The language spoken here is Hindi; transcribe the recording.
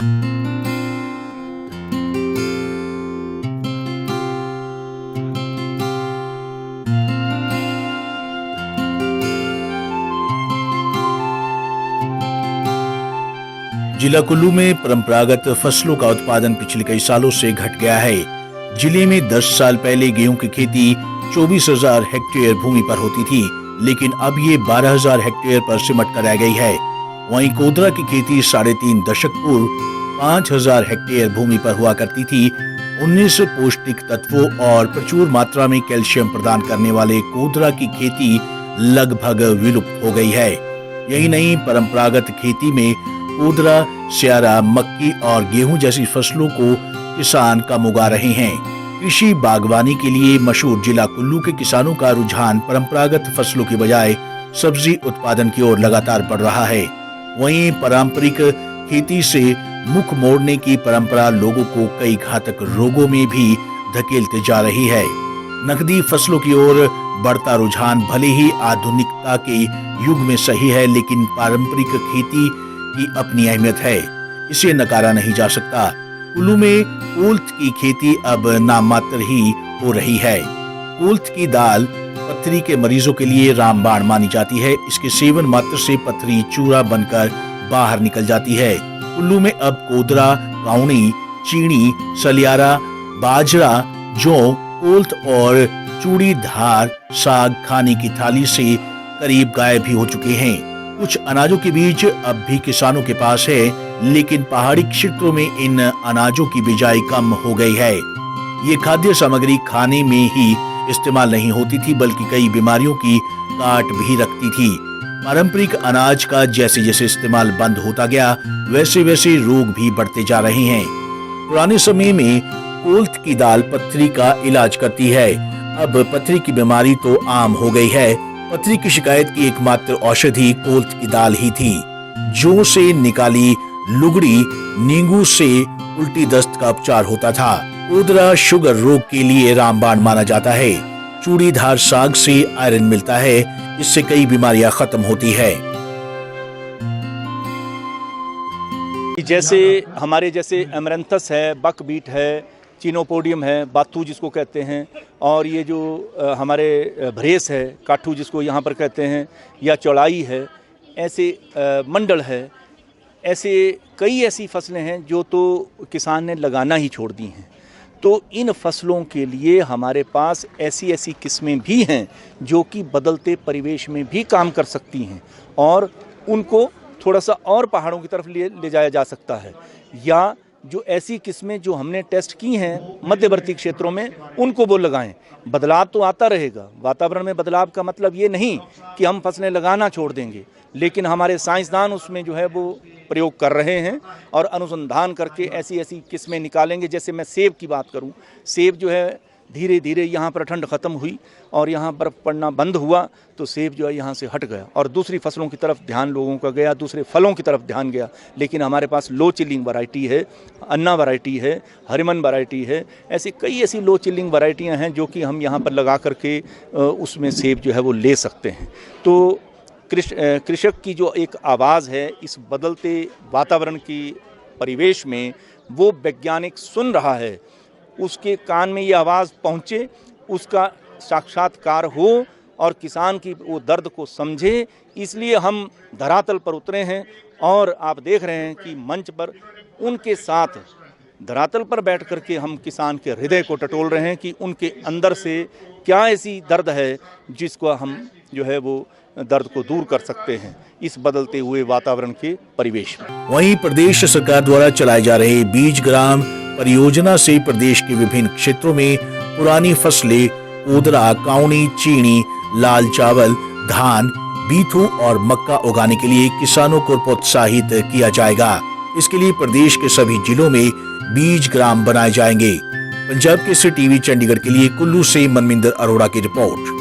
जिला कुल्लू में परंपरागत फसलों का उत्पादन पिछले कई सालों से घट गया है। जिले में 10 साल पहले गेहूं की खेती 24,000 हेक्टेयर भूमि पर होती थी, लेकिन अब ये 12,000 हेक्टेयर पर सिमट कर रह गई है। वहीं कोदरा की खेती 3.5 दशक पूर्व 5,000 हेक्टेयर भूमि पर हुआ करती थी। 19 पौष्टिक तत्वों और प्रचुर मात्रा में कैल्शियम प्रदान करने वाले कोदरा की खेती लगभग विलुप्त हो गई है। यही नहीं, परंपरागत खेती में कोदरा, स्यारा, मक्की और गेहूं जैसी फसलों को किसान कम उगा रहे हैं। कृषि बागवानी के लिए मशहूर जिला कुल्लू के किसानों का रुझान परंपरागत फसलों की बजाय सब्जी उत्पादन की ओर लगातार बढ़ रहा है। वहीं पारंपरिक खेती से मुख मोड़ने की परंपरा लोगों को कई घातक रोगों में भी धकेलते जा रही है। नकदी फसलों की ओर बढ़ता रुझान भले ही आधुनिकता के युग में सही है, लेकिन पारंपरिक खेती की अपनी अहमियत है, इसे नकारा नहीं जा सकता। कुल्लू में कोल्थ की खेती अब नाम मात्र ही हो रही है। कोल्थ की दाल पथरी के मरीजों के लिए रामबाण मानी जाती है। इसके सेवन मात्र से पथरी चूरा बनकर बाहर निकल जाती है। कुल्लू में अब कोदरा, काउनी, चीनी, सलियारा, बाजरा, जौ, कोल्थ और चूड़ी धार साग खाने की थाली से करीब गायब भी हो चुके हैं। कुछ अनाजों के बीज अब भी किसानों के पास है, लेकिन पहाड़ी क्षेत्रों में इन अनाजों की बिजाई कम हो गई है। ये खाद्य सामग्री खाने में ही इस्तेमाल नहीं होती थी, बल्कि कई बीमारियों की काट भी रखती थी। पारंपरिक अनाज का जैसे जैसे इस्तेमाल बंद होता गया, वैसे वैसे रोग भी बढ़ते जा रहे हैं। पुराने समय में कोल्थ की दाल पथरी का इलाज करती है। अब पथरी की बीमारी तो आम हो गई है। पथरी की शिकायत की एकमात्र औषधि कोल्थ की दाल ही थी। जौ से निकाली लुगड़ी, नींबू से उल्टी दस्त का उपचार होता था। कोदरा शुगर रोग के लिए रामबाण माना जाता है। चूड़ी धार साग से आयरन मिलता है, इससे कई बीमारियां खत्म होती है। जैसे हमारे जैसे एमरंथस है, बकबीट है, चिनोपोडियम है, बाथू जिसको कहते हैं, और ये जो हमारे भरेस है, काठू जिसको यहाँ पर कहते हैं, या चौड़ाई है, ऐसे मंडल है, ऐसे कई ऐसी फसलें हैं जो तो किसान ने लगाना ही छोड़ दी हैं। तो इन फसलों के लिए हमारे पास ऐसी ऐसी किस्में भी हैं जो कि बदलते परिवेश में भी काम कर सकती हैं, और उनको थोड़ा सा और पहाड़ों की तरफ ले जाया जा सकता है। या जो ऐसी किस्में जो हमने टेस्ट की हैं मध्यवर्ती क्षेत्रों में, उनको वो लगाएं। बदलाव तो आता रहेगा। वातावरण में बदलाव का मतलब ये नहीं कि हम फसलें लगाना छोड़ देंगे, लेकिन हमारे साइंसदान उसमें जो है वो प्रयोग कर रहे हैं और अनुसंधान करके ऐसी ऐसी किस्में निकालेंगे। जैसे मैं सेब की बात करूं, सेब जो है धीरे धीरे यहाँ पर ठंड ख़त्म हुई और यहाँ बर्फ़ पड़ना बंद हुआ, तो सेब जो है यहाँ से हट गया और दूसरी फसलों की तरफ ध्यान लोगों का गया, दूसरे फलों की तरफ ध्यान गया। लेकिन हमारे पास लो चिलिंग वैरायटी है, अन्ना वैरायटी है, हरिमन वैरायटी है, ऐसी कई ऐसी लो चिलिंग वैरायटियाँ हैं जो कि हम यहाँ पर लगा करके उसमें सेब जो है वो ले सकते हैं। तो कृषक की जो एक आवाज़ है इस बदलते वातावरण की परिवेश में, वो वैज्ञानिक सुन रहा है, उसके कान में ये आवाज़ पहुँचे, उसका साक्षात्कार हो और किसान की वो दर्द को समझे। इसलिए हम धरातल पर उतरे हैं और आप देख रहे हैं कि मंच पर उनके साथ धरातल पर बैठ कर के हम किसान के हृदय को टटोल रहे हैं कि उनके अंदर से क्या ऐसी दर्द है जिसको हम जो है वो दर्द को दूर कर सकते हैं इस बदलते हुए वातावरण के परिवेश में। वहीं प्रदेश सरकार द्वारा चलाए जा रहे बीज ग्राम परियोजना से प्रदेश के विभिन्न क्षेत्रों में पुरानी फसलें कोदरा, काउनी, चीनी, लाल चावल, धान, बीथू और मक्का उगाने के लिए किसानों को प्रोत्साहित किया जाएगा। इसके लिए प्रदेश के सभी जिलों में बीज ग्राम बनाए जाएंगे। पंजाब केसरी टीवी चंडीगढ़ के लिए कुल्लू से मनमिंदर अरोड़ा की रिपोर्ट।